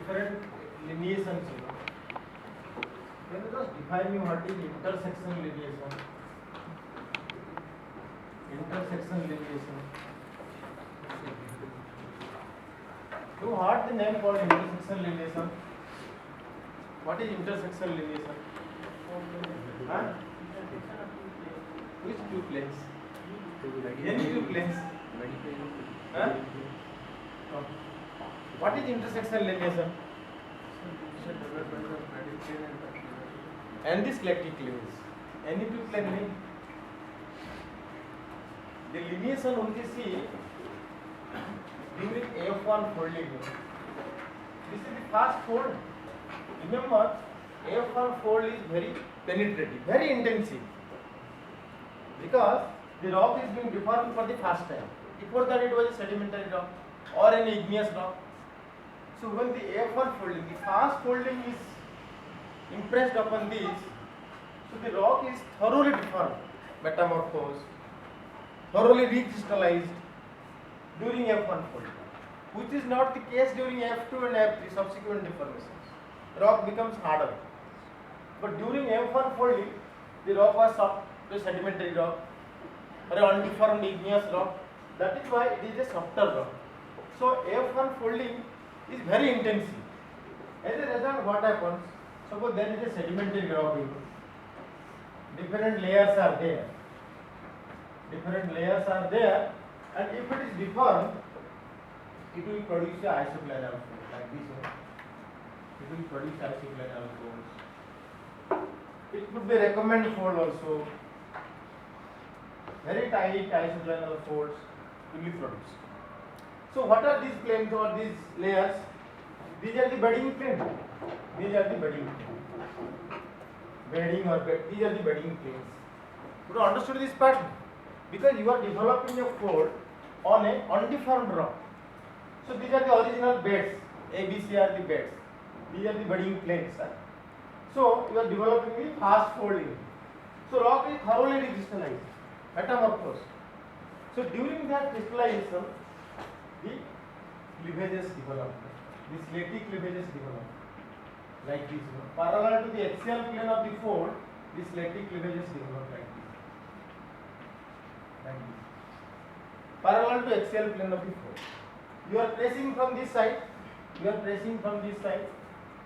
different lineations, Can you just define me what is intersection lineation? Intersection lineation. You heard the name called intersection lineation. What is intersection lineation? Huh? Which two planes? Any two planes? Huh? Oh. What is intersection lineation? And the selective cleavage. Any two plane नहीं. The lineation only see during F1 folding. This is the first fold. Remember, F1 fold is very penetrative, very intensive, because the rock is being deformed for the first time. Before that, it was a sedimentary rock or an igneous rock. So when the F1 folding, the first folding is impressed upon this, so the rock is thoroughly deformed, metamorphosed, thoroughly recrystallized during F1 folding, which is not the case during F2 and F3 subsequent deformations. Rock becomes harder. But during F1 folding, the rock was soft, a sedimentary rock or an undeformed igneous rock. That is why it is a softer rock. So F1 folding is very intensive. As a result, what happens? Suppose there is a sedimentary rock. Different layers are there. Different layers are there, and if it is deformed, it will produce a isoplanar fold like this. It will produce isoplanar folds. It could be recombinant fold also. Very tight isoplanar folds will be produced. So what are these planes or these layers? These are the bedding planes. These are the bedding planes. Bedding or bed. These are the bedding planes. You understood this part? Because you are developing a fold on a undeformed rock. So these are the original beds. A, B, C are the beds. These are the bedding planes. So you are developing the fast folding. So rock is thoroughly recrystallized, metamorphosed. So during that crystallization, the cleavages develop. The slaty cleavages develop like this. Parallel to the axial plane of the fold, the slaty cleavages develop like this. Like this. Parallel to axial plane of the fold. You are pressing from this side. You are pressing from this side.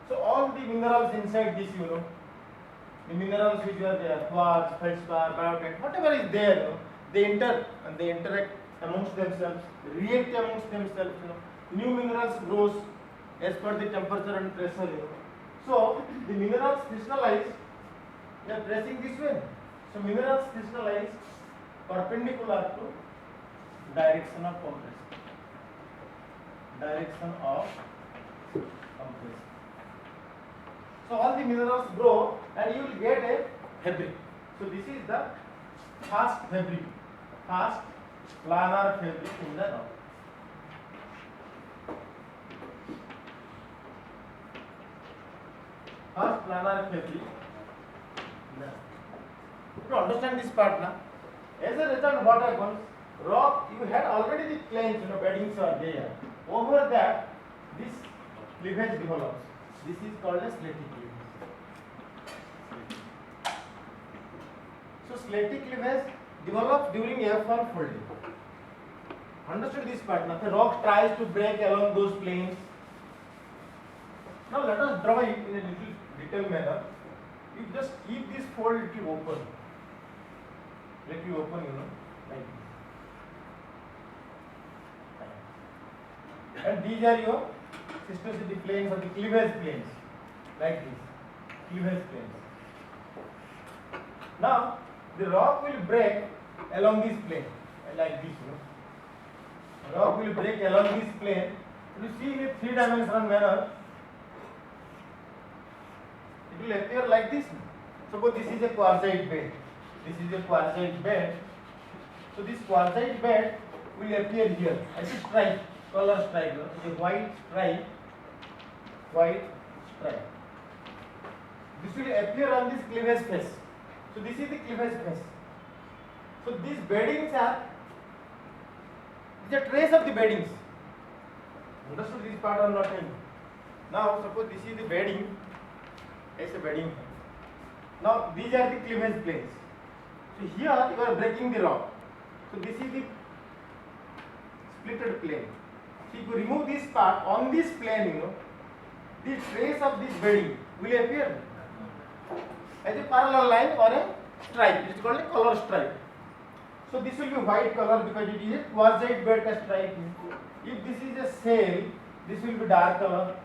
So all the minerals inside this, the minerals which are there, quartz, feldspar, biotite, whatever is there, they enter and they interact amongst themselves, react amongst themselves. New minerals grows as per the temperature and pressure. So the minerals crystallize. They are pressing this way. So minerals crystallize perpendicular to direction of compression. Direction of compression. So all the minerals grow and you will get a fabric. So this is the fast fabric, fast planar fabric in the rock. Fast planar fabric. To understand this part now, as a result, what happens? Rock, you had already the planes, beddings are there. Over that, this cleavage develops. This is called a slaty cleavage. So slaty cleavage develops during F1 folding. Understood this part now? The rock tries to break along those planes. Now let us draw it in a little detailed manner. You just keep this fold little open. Let you open, like this. And these are your systematic planes or the cleavage planes, like this, cleavage planes. Now the rock will break along this plane, like this. The rock will break along this plane. You see in a three-dimensional manner, it will appear like this. Suppose this is a quartzite bed. This is a quartzite bed. So this quartzite bed will appear here as a stripe, color stripe, a white stripe. White stripe. This will appear on this cleavage face. So this is the cleavage face. So these beddings are the trace of the beddings. Understood this part or not? Now suppose this is the bedding, ऐसे bedding है. Now these are the cleavage planes. So here you are breaking the rock. So this is the splitted plane. So if you remove this part, on this plane, the trace of this bedding will appear as a parallel line or a stripe. It is called a color stripe. So this will be white color because it is a quartzite bed stripe. If this is a shell, this will be dark color.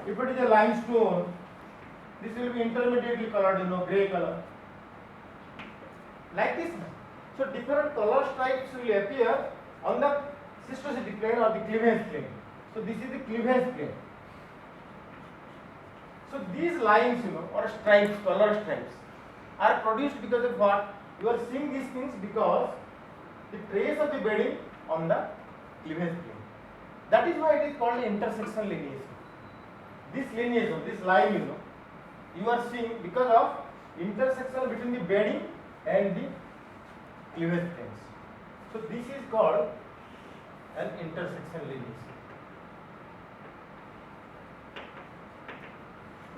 If it is a limestone, this will be intermediately colored, gray color. Like this. So different color stripes will appear on the cystosity plane or the cleavage plane. So this is the cleavage plane. So these lines, or stripes, color stripes, are produced because of what? You are seeing these things because the trace of the bedding on the cleavage plane. That is why it is called intersection lineation. This lineation, this line, you are seeing because of intersection between the bedding and the cleavage planes. So this is called an intersection lineation.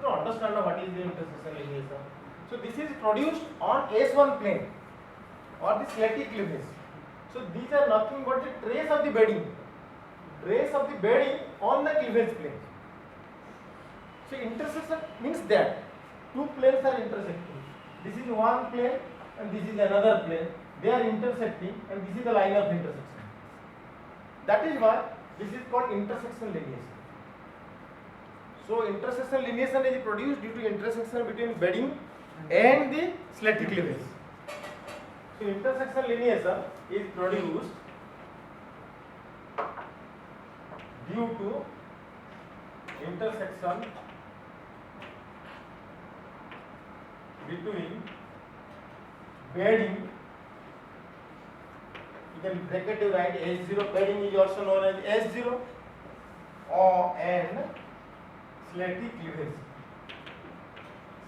You understand what is the intersection lineation? So this is produced on S1 plane or the slatty cleavage. So these are nothing but the trace of the bedding on the cleavage plane. So intersection means that two planes are intersecting. This is one plane and this is another plane. They are intersecting and this is the line of intersection. That is why this is called intersection lineation. So intersection lineation is produced due to intersection between bedding and the slatty cleavage. So intersection lineation is produced due to intersection between bedding. You can bracket it, write S0. Bedding is also known as S0 or and slatty cleavage.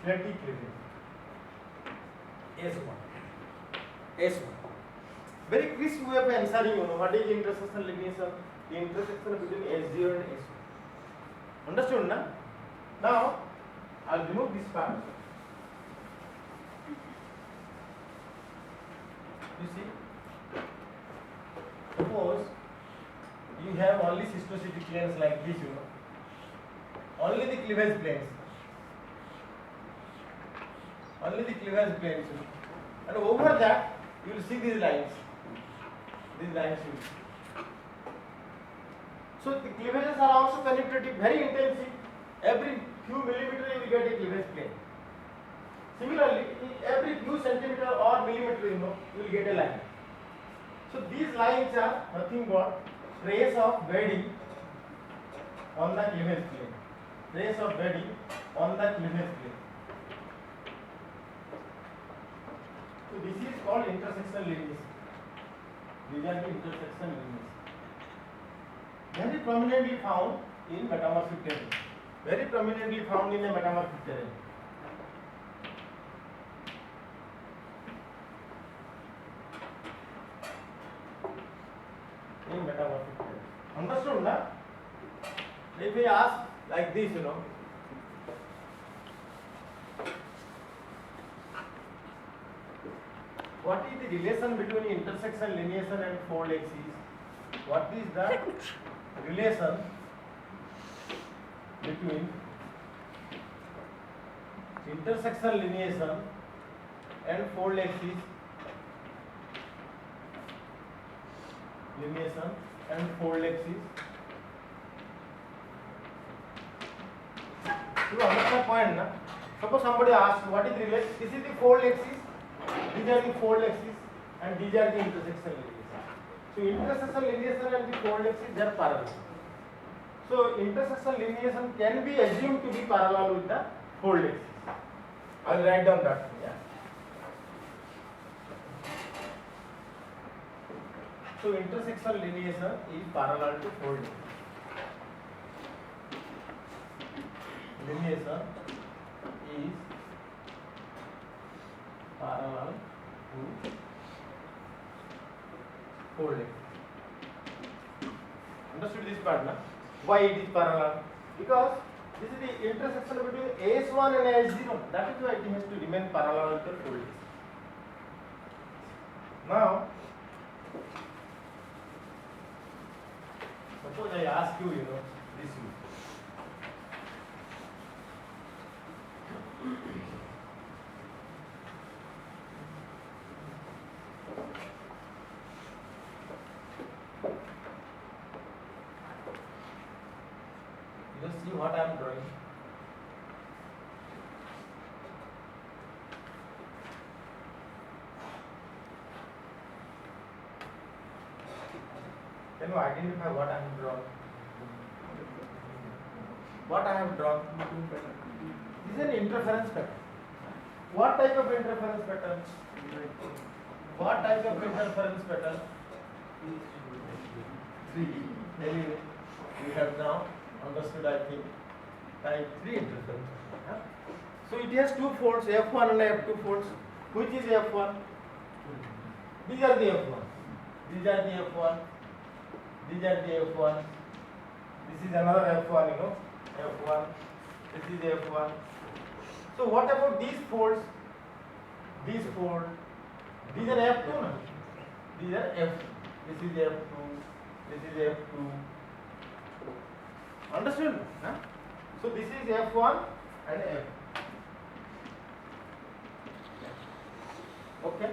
Slatty cleavage. S1. Very crisp way of answering, what is intersection lineation? The intersection between S0 and S1. Understood, na? Now, I will remove this part. You see, suppose you have only cystosity planes like this, only the cleavage planes, and over that you will see these lines. So the cleavages are also penetrative, very intensive. Every few millimeter you will get a cleavage plane. Similarly, every few centimeter or millimeter, you will get a line. So these lines are nothing but trace of bedding on the cleavage plane. Trace of bedding on the cleavage plane. So this is called intersection lineation. These are the intersection lineation. Very prominently found in metamorphic terrain. Very prominently found in a metamorphic terrain. In metamorphic terrain. Understood, na? If we ask like this, what is the relation between intersection lineation and fold axis? What is the relation between intersection lineation and fold axis? Lineation and fold axis. You understand the point, na? Suppose somebody asks, what is the relation? This is the fold axis. These are the fold axis and these are the intersection lineation. So intersection lineation and the fold axis, they are parallel. So intersection lineation can be assumed to be parallel with the fold axis. I will write down that. Yeah. So intersection lineation is parallel to fold axis. Lineation is parallel to fold axis. Understood this part, na? Why it is parallel? Because this is the intersection between AS1 and AS0. That is why it has to remain parallel to fold. Now, suppose I ask you, this you. Just see what I am drawing. Can you identify what I have drawn? What I have drawn? This is an interference pattern. What type of interference pattern? What type of interference pattern? Anyway, we have now understood, I think, type 3 interference. So it has two folds, F1 and F2 folds. Which is F1? These are the F1. These are the F1. These are the F1. This is another F1, F1. This is F1. So what about these folds? These folds. These are F2, no? These are F2. This is F2. This is F2. Understood? Huh? So this is F1 and F. Okay.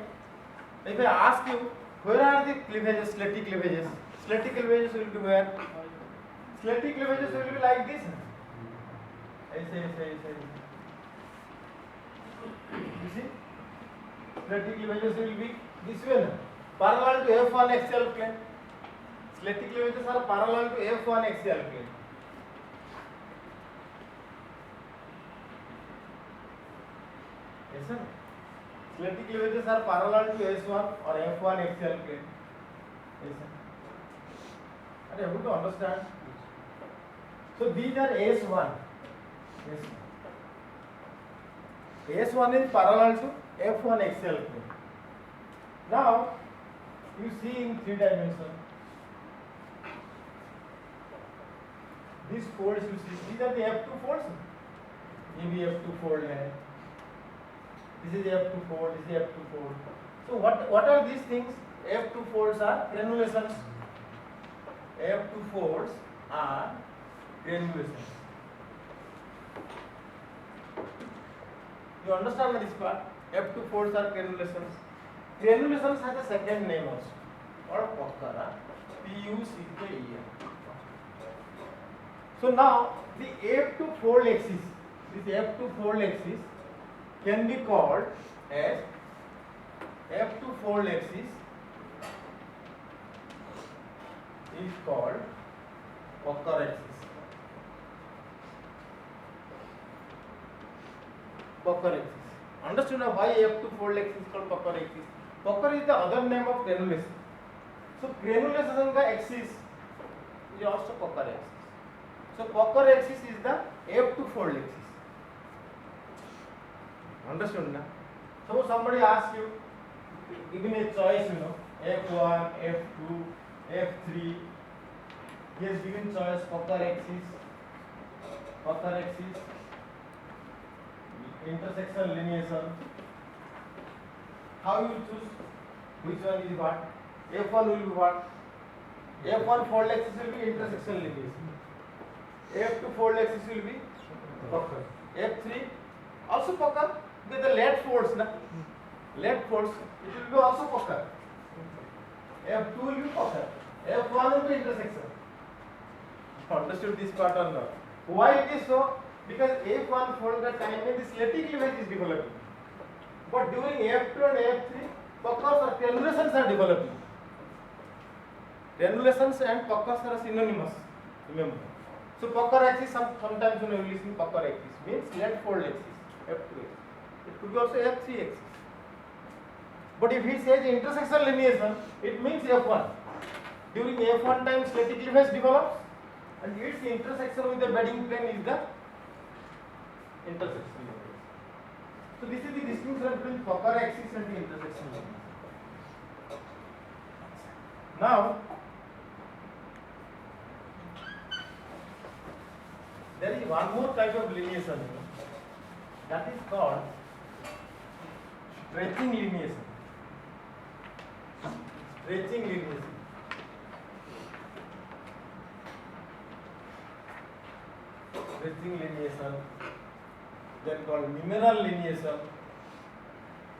If I ask you, where are the cleavages, slitty cleavages? Slitty cleavages will be where? Slitty cleavages will be like this. I say. You see? Slitty cleavages will be this way, parallel to F1 axial plane. Slitty cleavages are parallel to F1 axial plane. Yes, sir. Slitty cleavages are parallel to S1 or F1 axial plane. Yes, sir. Are you able to understand? So these are S1. Yes. S1 is parallel to F1 axial plane. Now you see in 3 dimensions. These folds you see, these are the F2 folds. Maybe F2 fold hai. This is F2 fold, this is F2 fold. So what are these things? F2 folds are granulations. F2 folds are granulations. You understand this part? F2 folds are granulations. Granulations has a second name also, or pucker. P-U-C-K-E-R. So now the F2 fold axis, this F2 fold axis can be called as F2 fold axis is called pucker axis. Pucker axis. Understood now why F2 fold axis is called pucker axis? Pucker is the other name of granulation. So granulation ka axis is also pucker axis. So pucker axis is the F2 fold axis. Understood now? So somebody asks you, given a choice, F1, F2, F3. He has given choice pucker axis, intersection lineation. How you choose which one is what? F1 will be what? F1 fold axis will be intersection lineation. F2 fold axis will be pucker. F3 also pucker. With the left folds, left folds, it will be also pucker. F2 will be pucker. F1 will be intersection. Understood this part or not? Why it is so? Because F1 fold the time when this slitty cleavage is developing. But during F2 and F3, puckers or granulations are developing. Granulations and puckers are synonymous. Remember. So pucker axis, sometimes when you listen pucker axis means left fold axis, F2 axis. It could be also F3 axis. But if he says intersection lineation, it means F1. During F1 time, slitty cleavage develops, and its intersection with the bedding plane is the intersection lineation. So this is the distinction between pucker axis and the intersection lineation. Now, one more type of lineation, that is called stretching lineation. Stretching lineation. Stretching lineation, then called mineral lineation.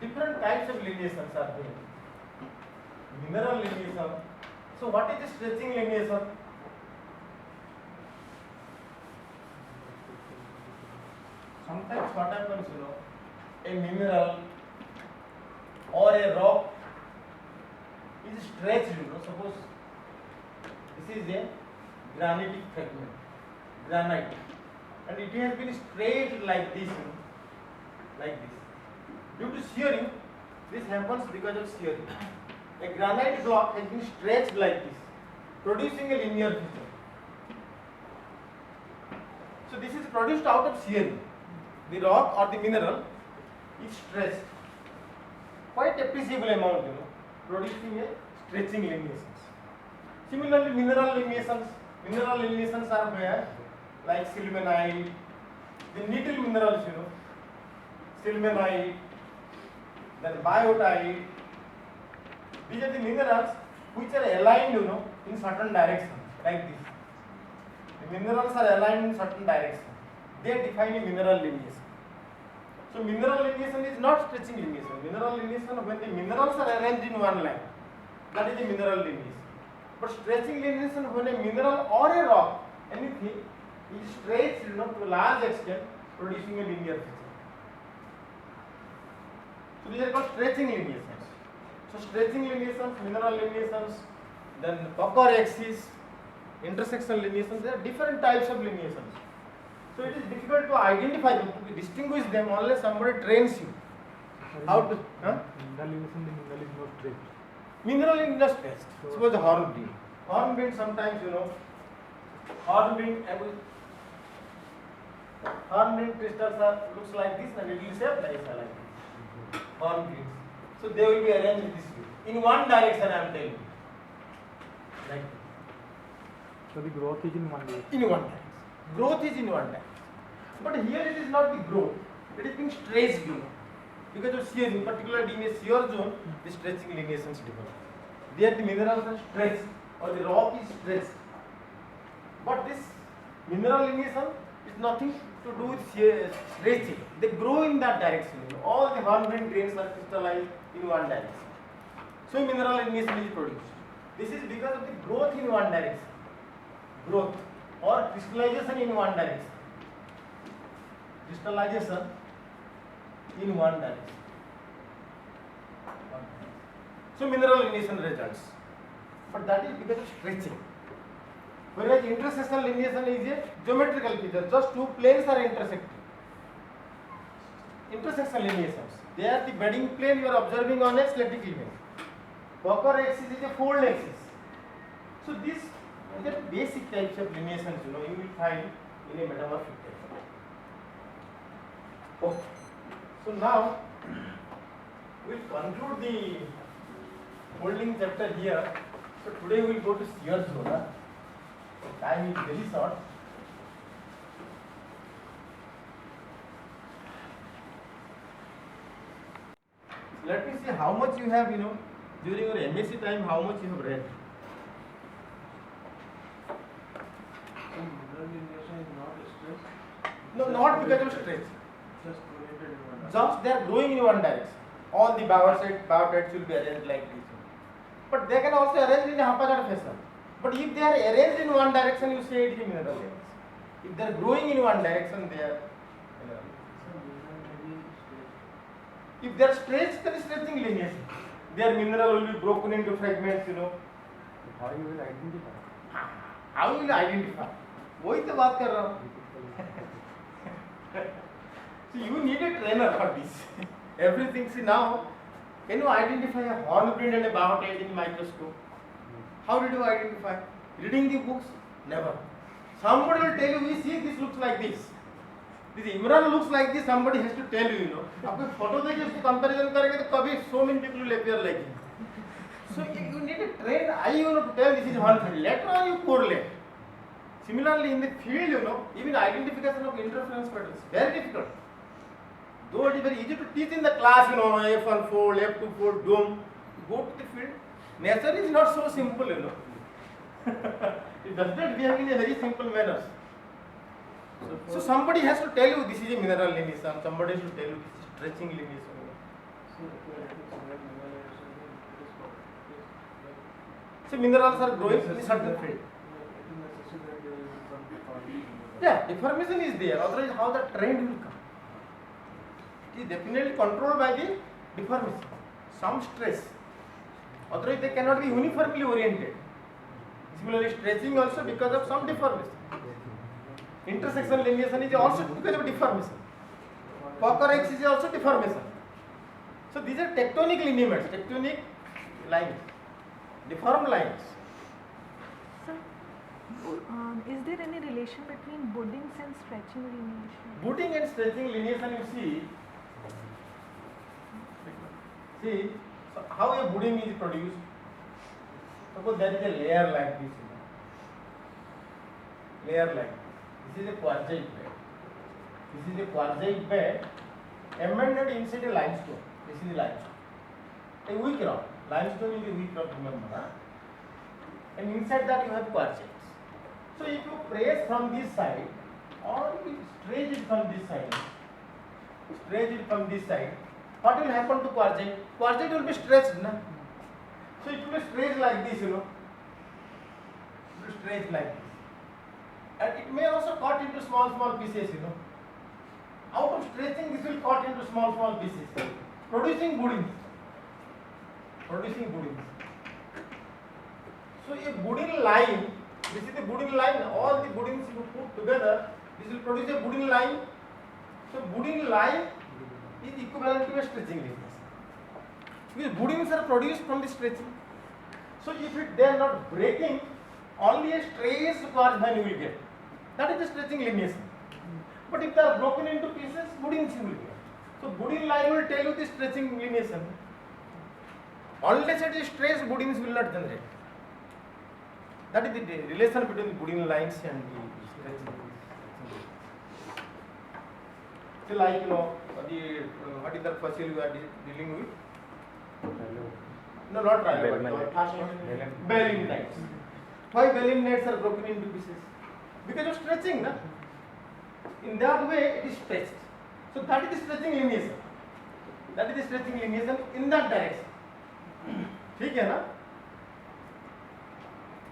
Different types of lineations are there. Mineral lineation. So what is the stretching lineation? Sometimes what happens, a mineral or a rock is stretched, suppose this is a granitic fragment, granite, and it has been stretched like this, like this. Due to shearing, this happens because of shearing. A granite block has been stretched like this, producing a linear feature. So this is produced out of shearing. The rock or the mineral is stretched quite appreciable amount, producing a stretching lineations. Similarly, mineral lineations are where, like sillimanite, the needle minerals, sillimanite, then biotite. These are the minerals which are aligned, in certain directions, like this. The minerals are aligned in certain direction. They define a mineral lineation. So mineral lineation is not stretching lineation. Mineral lineation, when the minerals are arranged in one line, that is a mineral lineation. But stretching lineation, when a mineral or a rock, anything, is stretched, to a large extent, producing a linear feature. So these are called stretching lineations. So stretching lineations, mineral lineations, then pucker axis, intersection lineations, there are different types of lineations. So it is difficult to identify them, to distinguish them unless somebody trains you. How to? Mineral lineation, the mineral is not stretched. Mineral is not stretched. Suppose a hornbeam. Hornbeam sometimes, hornbeam crystals looks like this and it will shape like this. Hornbeams. So they will be arranged this way. In one direction, I am telling you. Like this. So the growth is in one direction. In one direction. Growth is in one direction. But here it is not the growth. It is being stretched, because of shearing, particularly in a shear zone, the stretching lineations develop. There the minerals are stretched or the rock is stretched. But this mineral lineation is nothing to do with stretching. They grow in that direction. All the hornbeam grains are crystallized in one direction. So mineral lineation is produced. This is because of the growth in one direction. Growth or crystallization in one direction. Crystallization in one direction. So mineral lineation results. But that is because of stretching. Whereas intersection lineation is a geometrical feature. Just two planes are intersecting. Intersection lineations. They are the bedding plane you are observing on a static image. Pucker axis is a fold axis. So these are the basic types of lineations, you will find in a metamorphic type. Okay. So now we will conclude the folding chapter here. So today we will go to shear zone. Time is very short. Let me see how much you have, during your MSc time, how much you have read. So mineral lineation is not stretched. No, not because of stretch. Just related in one. Just they are growing in one direction. All the biotites will be arranged like this. But they can also arrange in a haphazard fashion. But if they are arranged in one direction, you say it is mineral lineation. If they are growing in one direction, they are mineral lineation. If they are stretched, then stretching lineation. Their mineral will be broken into fragments, How you will identify? How will you identify? वही तो बात कर रहा हूँ. So you need a trainer for this. Everything. See now, can you identify a hornbeam and a biotite in microscope? How did you identify? Reading the books? Never. Somebody will tell you, we see this looks like this. This Imran looks like this. Somebody has to tell you, आप कोई photo देखे उसको comparison करेंगे तो कभी so many people will appear like him. So you need a trained eye, to tell this is hornbeam. Later on you correlate. Similarly, in the field, even identification of interference patterns very difficult. Though it is very easy to teach in the class, F1 fold, F2 fold, dome. Go to the field. Nature is not so simple, It does not behave in a very simple manner. So somebody has to tell you this is a mineral lineage, and somebody should tell you this is stretching lineage. So minerals are growing in certain field. Yeah, deformation is there. Otherwise, how the trend will come? It is definitely controlled by the deformation, some stress. Otherwise, they cannot be uniformly oriented. Similarly, stretching also because of some deformation. Intersection lineation is also because of deformation. Poker X is also deformation. So these are tectonic lineaments, tectonic lines, deformed lines. So, is there any relation between buddings and stretching lineation? Budding and stretching lineation, you see so how a budding is produced. Suppose there is a layer like this, layer like this. This is a quartzite bed. This is a quartzite bed embedded inside a limestone. This is a limestone. A weak rock. Limestone is a weak rock, remember. And inside that you have quartzites. So if you press from this side or you stretch it from this side, what will happen to quartzite? Quartzite will be stretched, na? So it will stretch like this, It will stretch like this. And it may also cut into small pieces, Out of stretching, this will cut into small pieces, producing buddings. So a budding line, this is the budding line, all the buddings you put together, this will produce a budding line. So budding line is equivalent to a stretching lineage. Because buddings are produced from the stretching. So if they are not breaking, only a stressed quartz vein you will get. That is the stretching lineage. But if they are broken into pieces, buddings you will get. So budding line will tell you the stretching lineage. Unless it is stressed, buddings will not generate. That is the relation between budding lines and the stretching. So like what is the fossil you are dealing with? No, not trial, but belemnites. Why belemnites are broken into pieces? Because of stretching, na? In that way it is stretched. So that is the stretching lineation. That is the stretching lineation in that direction. ठीक है ना?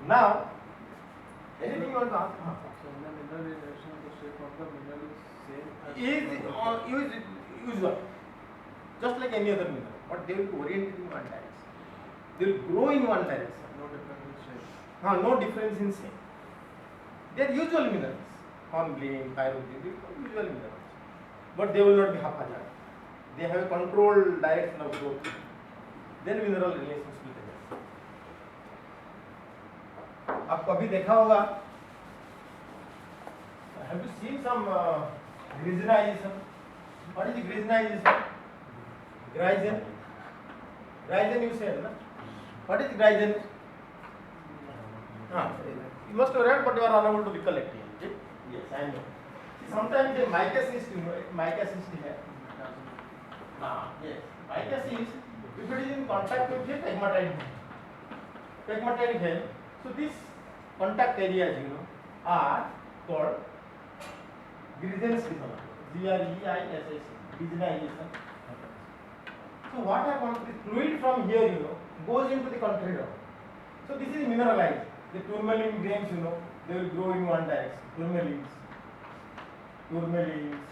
Now, anything you want to ask? So in the mineral relation, the shape of the mineral is same as Is usual, just like any other mineral, but they will be oriented in one direction. They will grow in one direction. no difference in shape. No difference in shape. They are usual minerals. Hornblende, pyroxene, they are usual minerals, but they will not be haphazard. They have a controlled direction of growth. Then mineral relations will develop. आपको अभी देखा होगा. Have you seen some grisonization? What is the grisonization? Grison. Grison you said, na? What is grison? You must have read, but you are unable to recollect it. Yes, I know. Sometimes the mica cyst, mica cyst here. Yes, mica cyst, if it is in contact with the pegmatite vein, so these contact areas, are called grisons development. Greiss, grisonization. So what happens? The fluid from here, goes into the container. So this is mineralized. The tourmaline grains, they will grow in one direction. Tourmalines,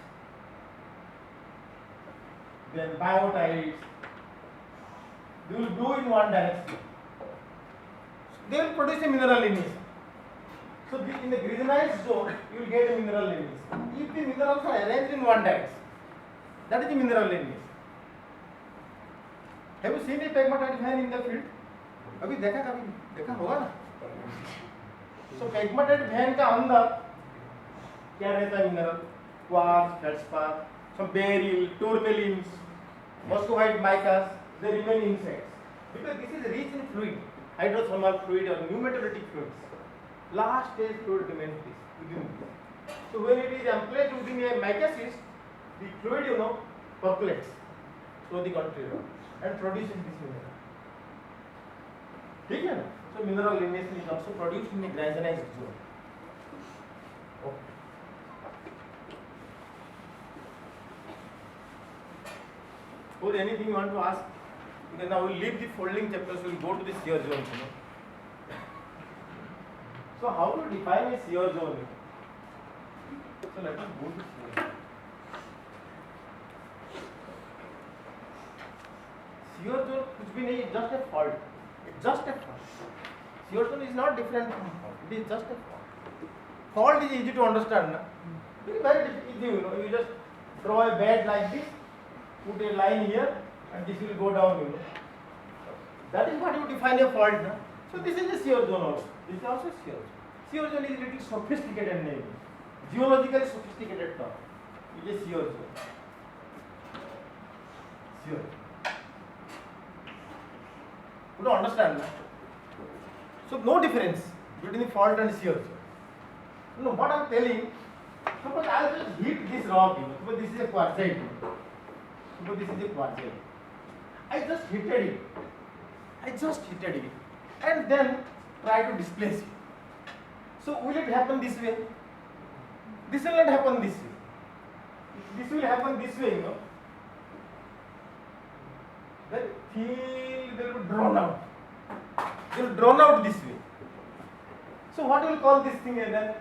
then biotides, they will grow in one direction. They will produce a mineral lineage. So in the grisonized zone, you will get a mineral lineage. If the minerals are arranged in one direction, that is the mineral lineage. Have you seen a pegmatite vein in the field? अभी देखा होगा ना? So pegmatite vein का अंदर क्या रहता है mineral? Quartz, feldspar, some beryl, tourmalines, muscovite micas, they remain inside. Because this is rich in fluid, hydrothermal fluid or pneumatologic fluids. last stage fluid remains within this. So when it is employed within a mica cyst, the fluid percolates through the contour and produces this mineral. ठीक है ना? So mineral lineage is also produced in the granulonized zone. Okay. Or anything you want to ask? Because now we'll leave the folding chapters. We'll go to the shear zone. So how to define a shear zone? So let us go to shear zone. Shear zone कुछ भी नहीं, just a fault. It's just a fault. Shear zone is not different from fault. It is just a fault. Fault is easy to understand, na? It is very easy, You just draw a bed like this, put a line here, and this will go down, That is what you define a fault, na? So this is a shear zone also. This is also shear zone. Shear zone is a little sophisticated name, geologically sophisticated term. It is shear zone. Shear. You don't understand, na? So no difference between the fault and shear zone. What I am telling, suppose I will just hit this rock, suppose this is a quartzite. Suppose this is a quartzite. I just hit it. And then try to displace it. So will it happen this way? This will not happen this way. This will happen this way, Then they will drawn out. They will drawn out this way. So what will call this thing then?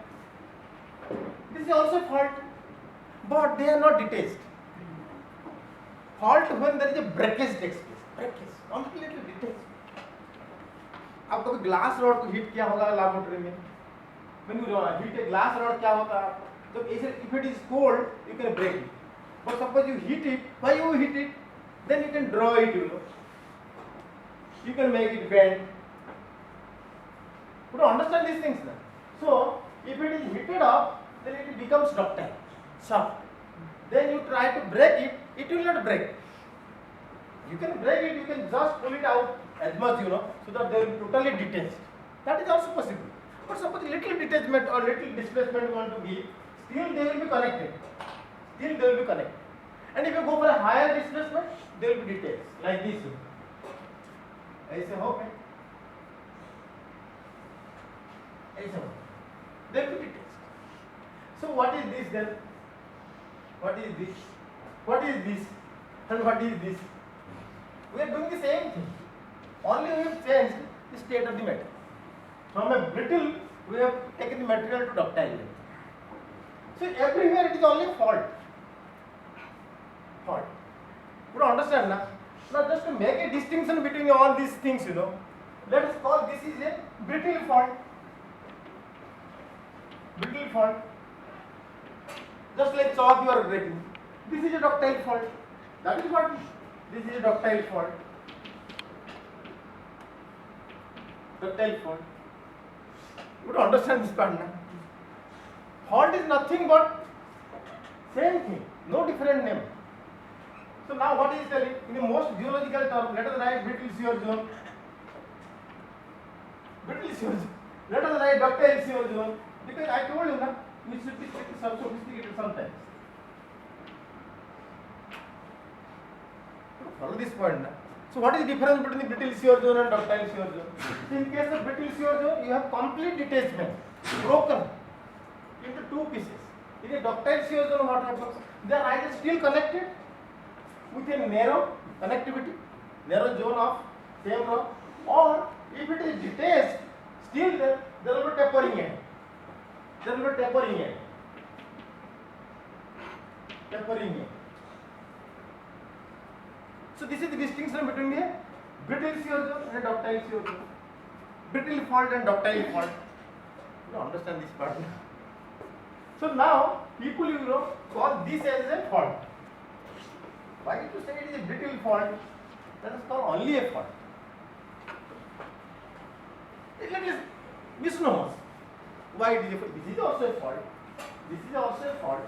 This is also fault, but they are not detached. Fault when there is a breakage takes place. Breakage, completely detached. आप कभी glass rod को hit किया होगा laboratory में? When you hit a glass rod, क्या होता है? जब if it is cold, you can break it. But suppose you hit it, why you hit it? Then you can draw it, You can make it bend. You don't understand these things now. So if it is heated up, then it becomes ductile, soft. Then you try to break it, it will not break. You can break it, you can just pull it out as much, so that they will be totally detached. That is also possible. But suppose little detachment or little displacement you want to give, still they will be connected. And if you go for a higher displacement, they will be detached, like this. ऐसे हो गए. ऐसे हो. They will be detached. So what is this then? What is this? What is this? And what is this? We are doing the same thing. Only we have changed the state of the matter. From a brittle, we have taken the material to ductile. So everywhere it is only fault. Fault. You don't understand now? Now just to make a distinction between all these things, let us call this is a brittle fault. Brittle fault. Just like chalk you are breaking. This is a ductile fault. That is what this is a ductile fault. Ductile fault. You don't understand this part now. Fault is nothing but same thing, no different name. So now what is telling? In the most geological term, let us write brittle shear zone. Brittle shear zone. Let us write ductile shear zone. Because I told you na, we should be sophisticated sometimes. Follow this point na. So what is the difference between the brittle shear zone and ductile shear zone? In case of brittle shear zone, you have complete detachment, broken into two pieces. In a ductile shear zone, what happens? They are either still connected with a narrow connectivity, narrow zone of same rock, or if it is detached, still there will be tapering end. Tapering end. So this is the distinction between a brittle shear zone and a ductile shear zone. Brittle fault and ductile fault. You understand this part now? So now people call this as a fault. Why did you say it is a brittle fault? Let us call only a fault. It is misnomers. Why it is a fault? This is also a fault. This is also a fault.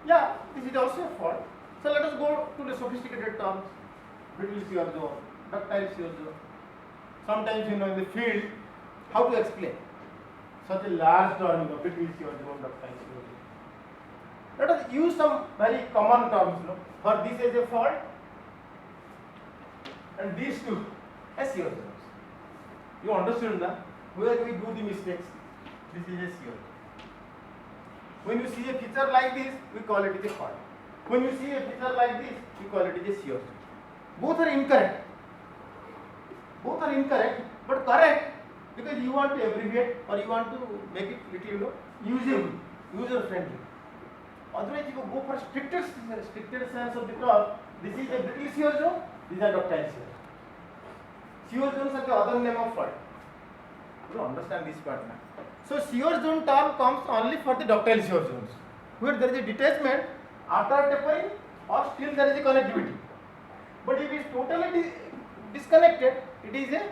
Yeah, this is also a fault. So let us go to the sophisticated terms. Brittle shear zone, ductile shear zone. Sometimes in the field, how to explain? such a large term, brittle shear zone, ductile shear zone. Let us use some very common terms, for this as a fault, and these two as shear zones. You understood that? Where we do the mistakes? This is a shear. When you see a feature like this, we call it as a fault. When you see a feature like this, we call it as a shear zone. Both are incorrect. Both are incorrect, but correct because you want to abbreviate or you want to make it little, usable, user friendly. Otherwise, you go for stricter sense of the term. This is a brittle shear zone. These are ductile shear. Shear zones are the other name of fault. You understand this part now. So shear zone term comes only for the ductile shear zones, where there is a detachment after tapering or still there is a connectivity. But if it is totally disconnected, it is a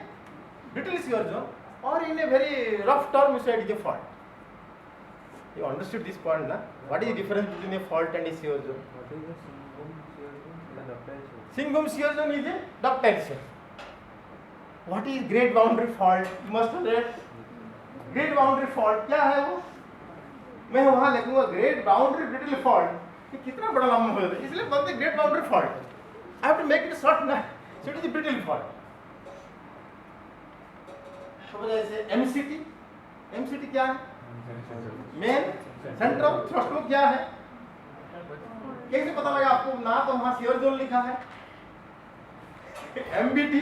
brittle shear zone, or in a very rough term, you say it is a fault. You understood this point, na? What is the difference between a fault and a shear zone? What is the Singham shear zone and the ductile shear? Singham shear zone is a ductile shear. What is great boundary fault? You must have read. Great boundary fault क्या है वो? मैं वहाँ लिखूँगा great boundary brittle fault. ये कितना बड़ा नाम हो जाता है? इसलिए बोलते great boundary fault. I have to make it short ना. So it is a brittle fault. तो जैसे MCT, MCT क्या है? Main center of thrust को क्या है? कैसे पता लगा आपको? ना तो वहाँ shear zone लिखा है. MBT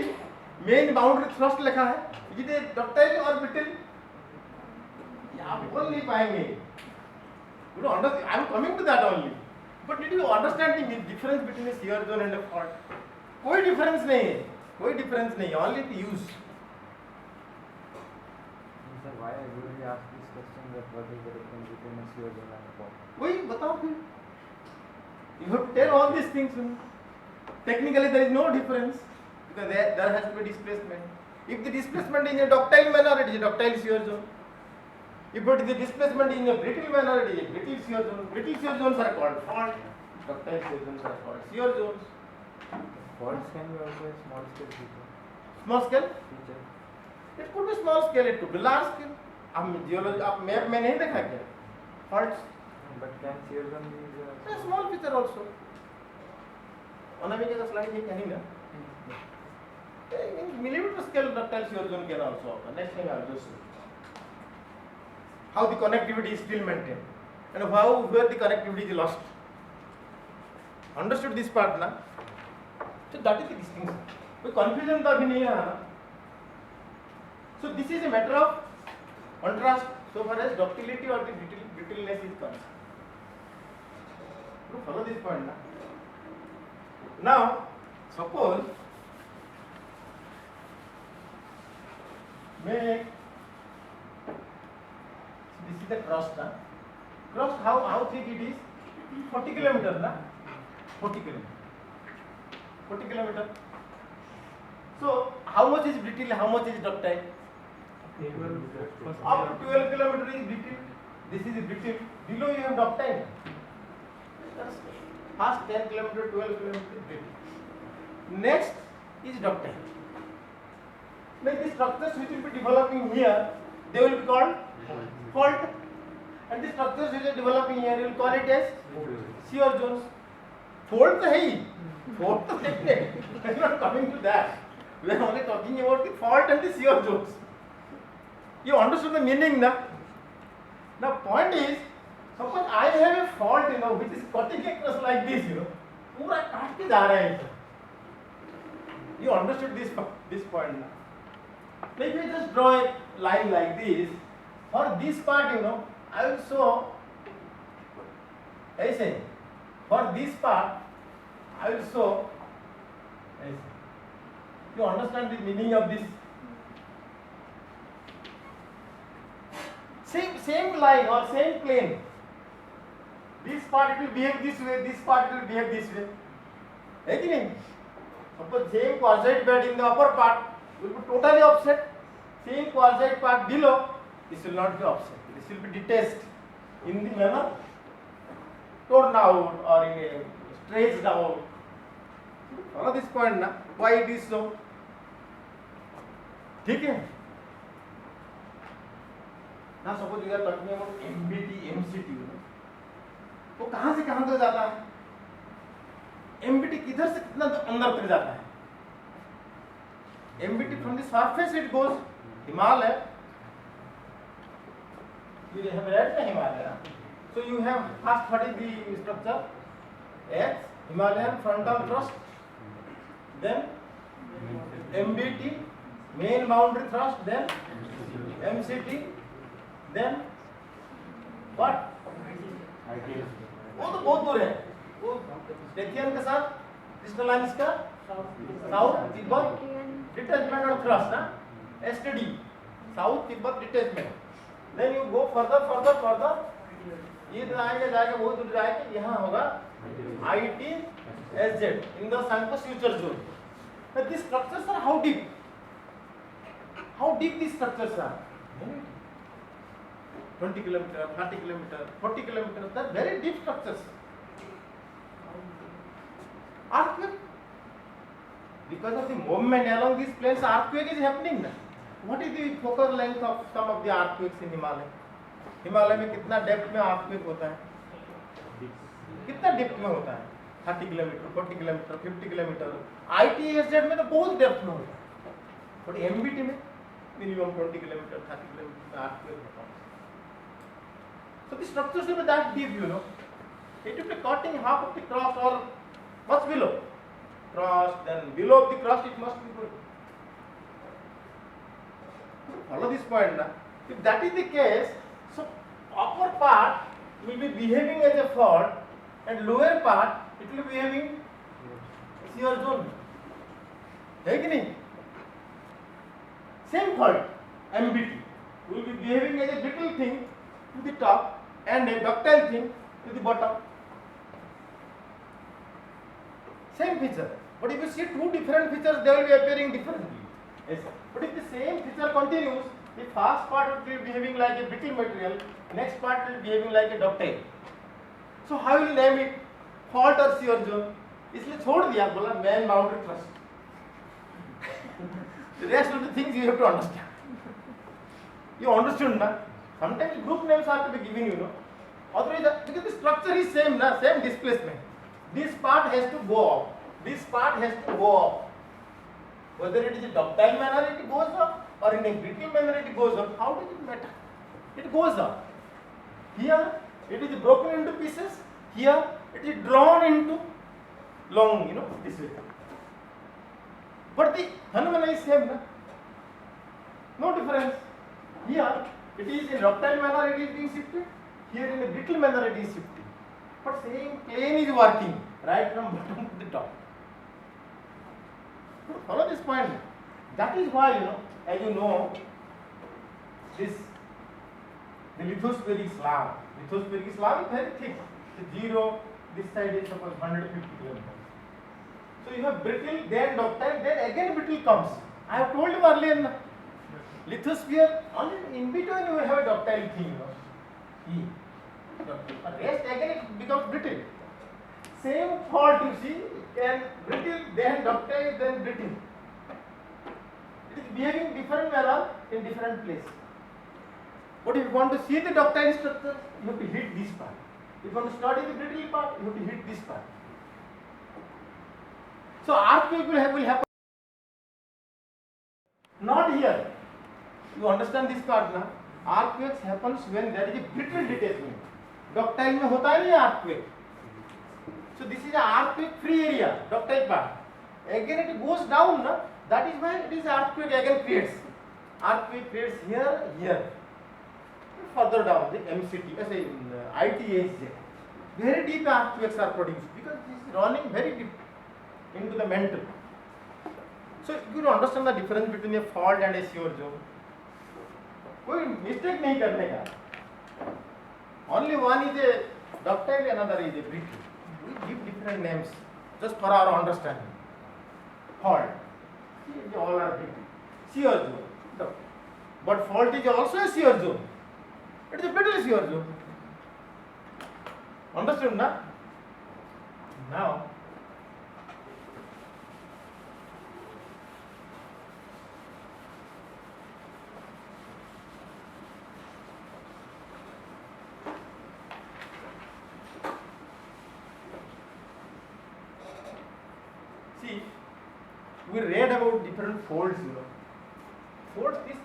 main boundary thrust लिखा है. ये ductile और brittle आप बोल नहीं पाएंगे. You don't understand. I am coming to that only. But did you understand the difference between a shear zone and a fault? कोई difference नहीं है. कोई difference नहीं. Only the use. Sir, why I usually ask this question that what is the difference between a shear zone and a fault? वही बताओ फिर. You have to tell all these things. Technically there is no difference because there has to be displacement. If the displacement is in a ductile manner, it is a ductile shear zone. If it is a displacement in a brittle manner, it is a brittle shear zone. Brittle shear zones are called fault. Ductile shear zones are called shear zones. Faults can be also a small scale feature. Small scale? Feature. It could be small scale, it could be large scale. आप geology आप map में नहीं देखा क्या? Faults. But can shear zone be A small feature also. Anamika का slide है क्या नहीं ना? In millimeter scale ductile shear zone can also occur. Next time I will just show. How the connectivity is still maintained and where the connectivity is lost. Understood this part na? So that is the distinction. कोई confusion तो अभी नहीं है ना? So this is a matter of contrast so far as ductility or the brittleness is concerned. You follow this point na? Now suppose मैं this is the crust na. Crust how thick it is? 40 kilometer na. 40 kilometer. 40 kilometer. So how much is brittle? How much is ductile? Up to 12 kilometer is brittle. This is brittle. Below you have ductile. First 10 kilometer, 12 kilometer is brittle. Next is ductile. Now the structures which will be developing here, they will be called fault, and the structures which are developing here, you will call it as shear zones. Fault तो है ही, fault तो देखते हैं. We are not coming to that. We are only talking about the fault and the shear zones. You understood the meaning ना? Now point is, suppose I have a fault, which is cutting across like this, पूरा काट के जा रहा है. You understood this point ना? Now if you just draw a line like this, for this part, I will show ऐसे. For this part, I will show ऐसे. You understand the meaning of this? Same line or same plane. This part it will behave this way. This part it will behave this way. है कि नहीं? Suppose same quartzite bed in the upper part will be totally offset. Same quartzite part below, this will not be offset. This will be detached in the manner torn out or in a stretched out. Follow this point ना? Why it is so? ठीक है? Now suppose you are talking about MBT, MCT, तो कहाँ से कहाँ तक जाता है? MBT किधर से कितना अंदर तक जाता है? MBT from the surface it goes Himalaya. You have read the Himalaya. So you have first what is the structure? X, Himalayan frontal thrust, then MBT, main boundary thrust, then MCT, then what? वो तो बहुत दूर है, वो टेथियन के साथ crystalline इसका south Tibet detachment और थ्रस्ट ना STD south Tibet detachment. Then you go further further further, ये जाएगा जाएगा बहुत दूर जाएगा, यहाँ होगा ITSZ in the Sankos future zone. But these structures are how deep? How deep these structures are? 20 kilometer, 30 kilometer, 40 kilometer. They are very deep structures. Earthquake, because of the movement along these planes, earthquake is happening. What is the focal length of some of the earthquakes in Himalaya? Himalaya में कितना depth में earthquake होता है? कितना depth में होता है? 30 kilometre, 40 kilometre, 50 kilometre. ITSZ में तो बहुत डेप्थ में होता है. बट MBT में मिनिमम 20 किलोमीटर, 30 किलोमीटर का earthquake होता है. So the structures will be that deep, you know. It will be cutting half of the crust or much below crust, then below the crust it must be good. Follow this point now. If that is the case, so upper part will be behaving as a fault and lower part it will be behaving shear zone. है कि नहीं? Same fault, MBT will be behaving as a brittle thing to the top and a ductile thing to the bottom. Same feature. But if you see two different features, they will be appearing differently. Yes. But if the same feature continues, the first part will be behaving like a brittle material, next part will be behaving like a ductile. So how will you name it? Fault or shear zone? इसलिए छोड़ दिया, बोला main boundary thrust. The rest of the things you have to understand. You understood, na? Sometimes group names have to be given, you know. Otherwise, because the structure is same, na? Same displacement. This part has to go up. This part has to go up. Whether it is a ductile manner it goes up or in a brittle manner it goes up, how does it matter? It goes up. Here it is broken into pieces. Here it is drawn into long, you know, this way. But the phenomena is same, na? No difference. Here it is in ductile manner it is being shifted. Here in a brittle manner it is shifted. But same plane is working right from bottom to the top. So follow this point. That is why, you know, as you know, this the lithospheric slab. Lithospheric slab is very thick. The zero, this side is suppose 150 kilometers. So you have brittle, then ductile, then again brittle comes. I have told you earlier. Lithosphere, only in between you have a ductile thing, you know. E. But rest again it becomes brittle. Same fault you see, can brittle, then ductile, then brittle. It is behaving different manner in different place. But if you want to see the ductile structure, you have to hit this part. If you want to study the brittle part, you have to hit this part. So earthquake will happen. Not here. You understand this part ना? Earthquakes happens when there is a brittle detachment. Ductile में होता है नहीं earthquake. So this is a earthquake free area, ductile part. Again it goes down, na? That is why it is earthquake again creates. Earthquake creates here, here. Further down the MCT, as in ITSZ. Very deep earthquakes are produced because this is running very deep into the mantle. So you understand the difference between a fault and a shear zone. कोई mistake नहीं करने का. Only one is a ductile, another is a brittle. We give different names just for our understanding. Fault, all are brittle. Shear zone, ductile. But fault is also a shear zone. It is a brittle shear zone. Understood, na? Now, we read about different folds, Folds is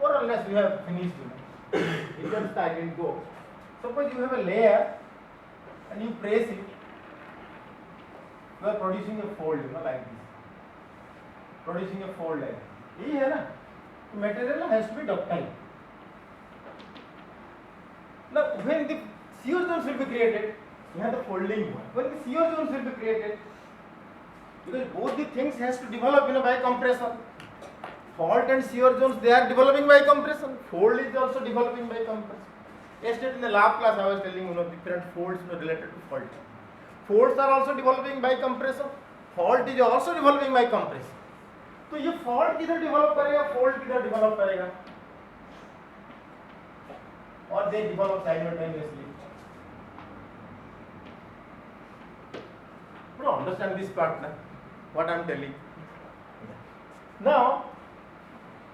more or less we have finished, You can start and go. Suppose you have a layer and you press it, you are producing a fold, like this. Producing a fold like this. This is the material has to be ductile. Now, when the shear zones will be created, you have the folding one. When the shear zones will be created, because both the things has to develop by compression. Fault and shear zones, they are developing by compression. Fold is also developing by compression. Yesterday in the lab class, I was telling different folds related to fault. Folds are also developing by compression. Fault is also developing by compression. तो ये fault किधर develop करेगा, fault किधर develop करेगा, और they develop simultaneously. You understand this part, what I am telling. Now,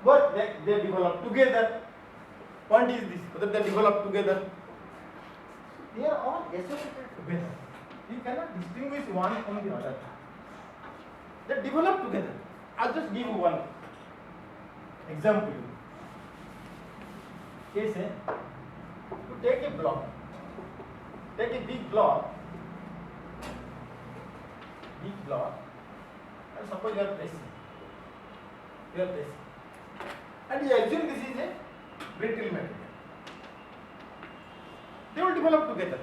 what they develop together. Point is this, whether they develop together. They are all associated together. You cannot distinguish one from the other. They develop together. I'll just give you one example. Case you take a block, take a big block, and suppose you are pressing, and you assume this is a brittle material. They will develop together.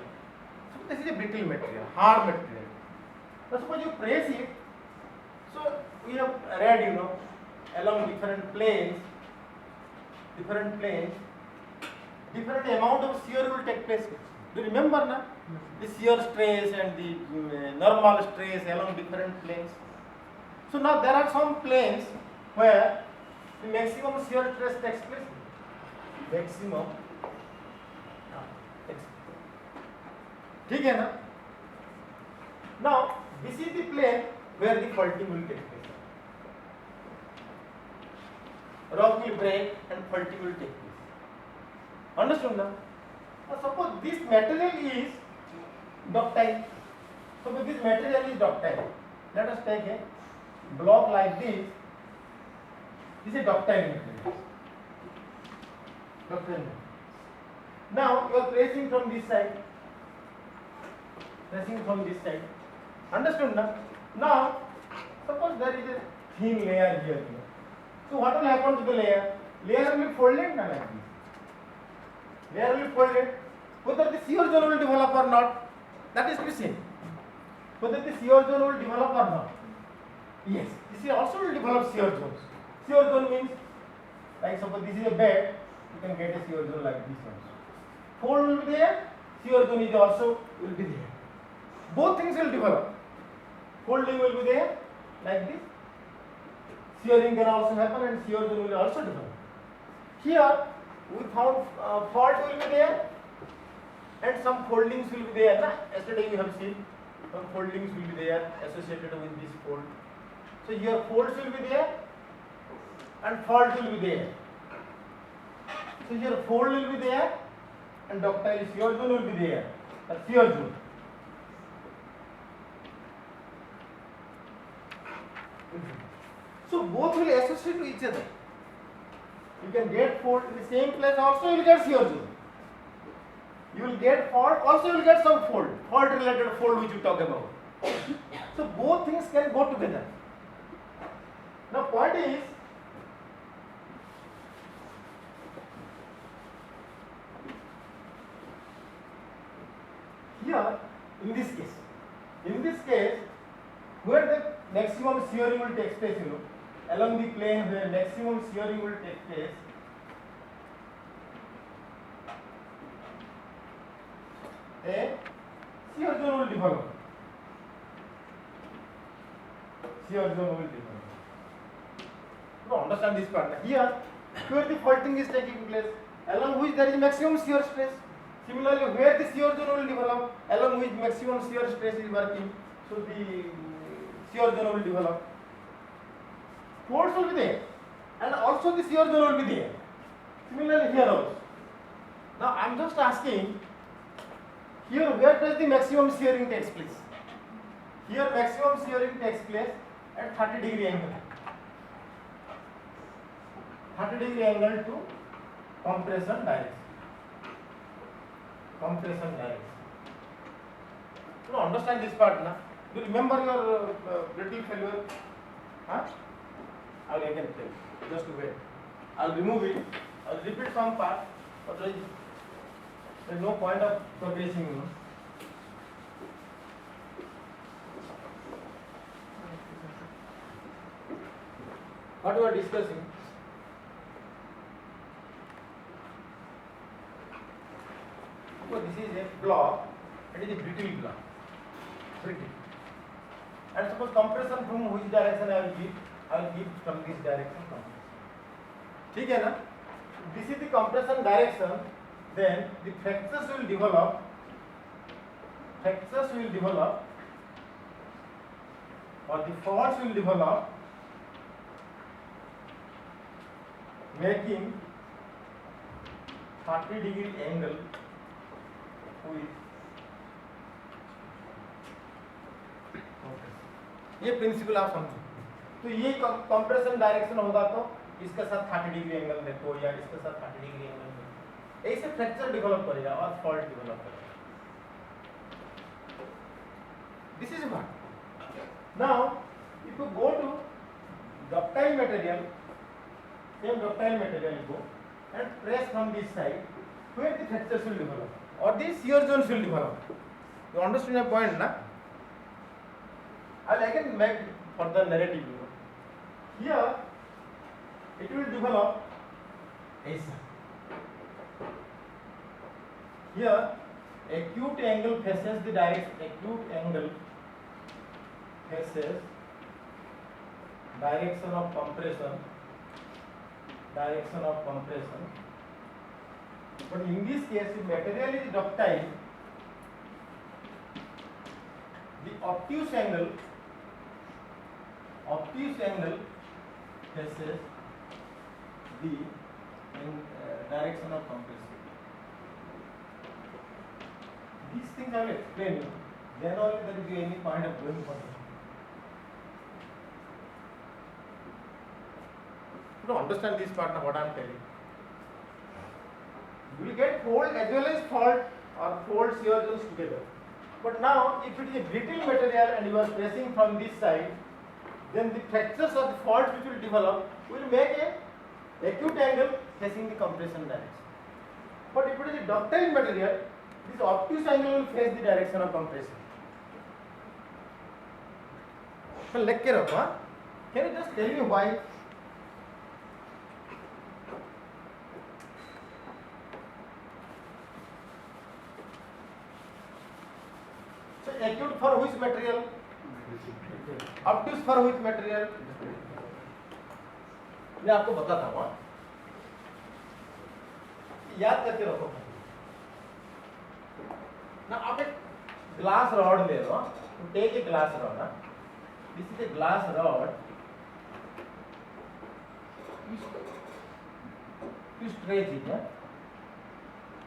So this is a brittle material, hard material. Now suppose you press it, so we have read, along different planes, different amount of shear will take place. Do you remember, na? The shear stress and the normal stress along different planes. So now there are some planes where the maximum shear stress takes place. Maximum. ठीक है ना? Now this is the plane where the faulting will take place. Rock will break and faulting will take place. Understood now? Now suppose this material is ductile. Suppose this material is ductile. Let us take a block like this. This is a ductile material. Now you are pressing from this side. Understood now? Now suppose there is a thin layer here. So what will happen to the layer? Layer will be folded like this. Layer will be folded. Whether the shear zone will develop or not, that is to be seen. Whether the shear zone will develop or not. Yes, this also will develop shear zones. Shear zone means, like suppose this is a bed, you can get a shear zone like this one. Fold will be there, shear zone is also will be there. Both things will develop. Folding will be there, like this. Shearing can also happen and shear zone will also develop. Here we found fault will be there and some foldings will be there. Yesterday we have seen some foldings will be there associated with this fold. So here folds will be there and fault will be there. So here fold will be there and ductile shear zone will be there. Shear zone. So both will associate to each other. You can get fold in the same place, also you will get shear zone. You will get fault, also you will get some fold, fault related fold which you talk about. So both things can go together. Now point is, here in this case, where the maximum shearing will take place, along the plane where maximum shearing will take place, a shear zone will develop. You understand this part? Here, where the faulting is taking place, along which there is maximum shear stress. Similarly, where the shear zone will develop, along which maximum shear stress is working, so the shear zone will develop. Force will be there, and also the shear zone will be there. Similarly, here also. Now, I am just asking, here where does the maximum shearing takes place? Here maximum shearing takes place at 30-degree angle. 30-degree angle to compression direction. Compression direction. You understand this part now? Do you remember your brittle failure? Huh? I will again tell you. Just wait. I will remove it. I will repeat some part. But there is no point of progressing. You know? What we are discussing? So this is a block. It is a brittle block. Brittle. And suppose compression from which direction I will give? I will give from this direction. ठीक है ना? This is the compression direction. Then the fractures will develop. Fractures will develop, or the faults will develop, making 30-degree angle with ये principal आप समझो. तो ये compression direction होगा तो इसके साथ 30-डिग्री एंगल देखो या इसके साथ 30-डिग्री एंगल देखो. ऐसे फ्रैक्चर डेवलप करेगा और फॉल्ट डेवलप करेगा. This is what. Now if you go to ductile material, same ductile material you go and press from this side, where the fractures will develop or the shear zones will develop. You understand my point, na? I will again make further narrative. Here it will develop as here acute angle faces the direction. Acute angle faces direction of compression. Direction of compression. But in this case, if material is ductile, the obtuse angle faces the direction of compression. These things I will explain you. Then only there will be any point of going further. You don't understand this part of what I am telling. You will get fold as well as fault or fold shear zones together. But now, if it is a brittle material and you are pressing from this side, then the fractures or the faults which will develop will make a acute angle facing the compression direction. But if it is a ductile material, this obtuse angle will face the direction of compression. So, let me know. Can you just tell me why? So, acute for which material? Obtuse for which material? मैं आपको बताता हूँ. याद करके रखो. ना आप एक ग्लास रॉड ले लो. Take a glass rod. This is a glass rod. You stretch it.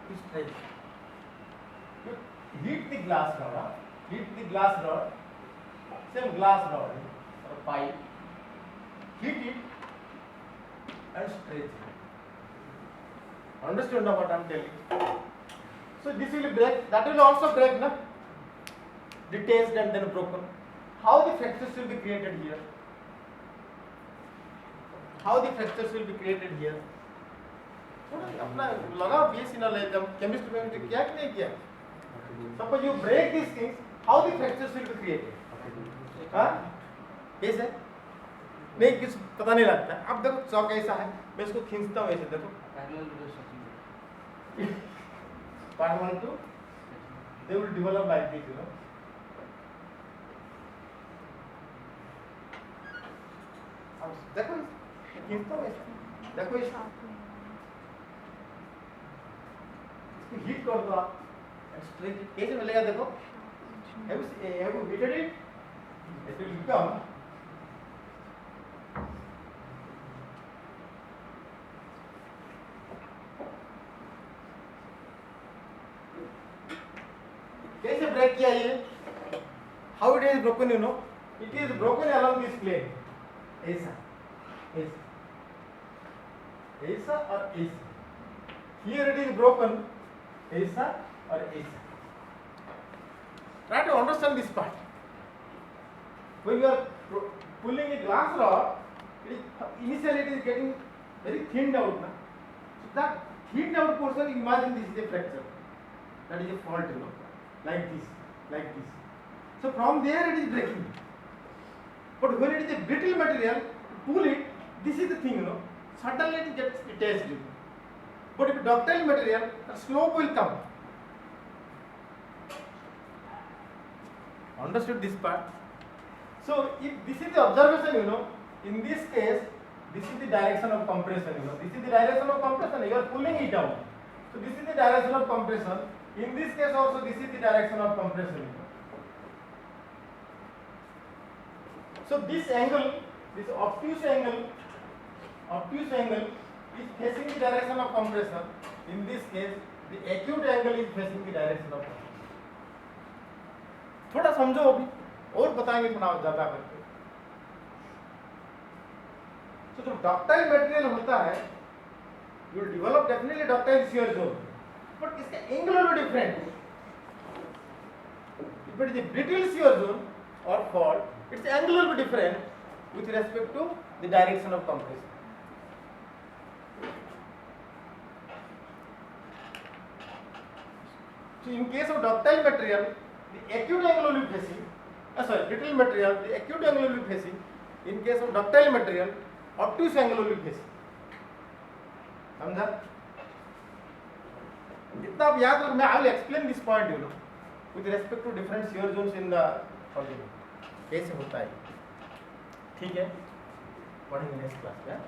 You stretch. You heat the glass rod. Heat the glass rod. Same glass rod or pipe. Heat it and stretch it. Understood now what I am telling? So this will break. That will also break, na? Detached and then broken. How the fractures will be created here? How the fractures will be created here? अपना लगाओ BSc knowledge. Chemistry में किया कि नहीं किया? Suppose you break these things, how the fractures will be created? हाँ? कैसे? नहीं किस पता नहीं लगता. अब देखो चौक ऐसा है. मैं इसको खींचता हूँ ऐसे देखो. Parallel to, they will develop like this, you know. अब देखो खींचता हूँ ऐसे. देखो इसको हीट कर दो आप. स्ट्रेच कैसे मिलेगा देखो. Have you heated it? It will become कैसे ब्रेक किया ये? How it is broken, you know? it is broken along this plane. ऐसा और ऐसा. Here it is broken ऐसा और ऐसा. Try to understand this part. When you are pulling a glass rod, initially it is getting very thinned out. Na? So that thinned out portion, imagine this is a fracture. That is a fault, like this. So from there it is breaking. But when it is a brittle material, pull it, this is the thing, suddenly it gets attached. But if ductile material, the slope will come. Understood this part? So if this is the observation, in this case, this is the direction of compression, this is the direction of compression, you are pulling it down. So this is the direction of compression. In this case also, this is the direction of compression. So this angle, this obtuse angle is facing the direction of compression. In this case, the acute angle is facing the direction of compression. थोड़ा समझो अभी और बताएंगे थोड़ा ज्यादा करके. तो जो डक्टाइल मटेरियल होता है, you will develop definitely ductile shear zone, but इसका angle will be different. If it is a brittle shear zone or fault, its angle will be different with respect to the direction of compression. So in case of ductile material, the acute angle will be facing, brittle material, the acute angle will be facing. In case of ductile material, obtuse angle will be facing. समझा? इतना आप याद रखना. I will explain this point, with respect to different shear zones in the कैसे होता है. ठीक है, पढ़ेंगे नेक्स्ट क्लास में.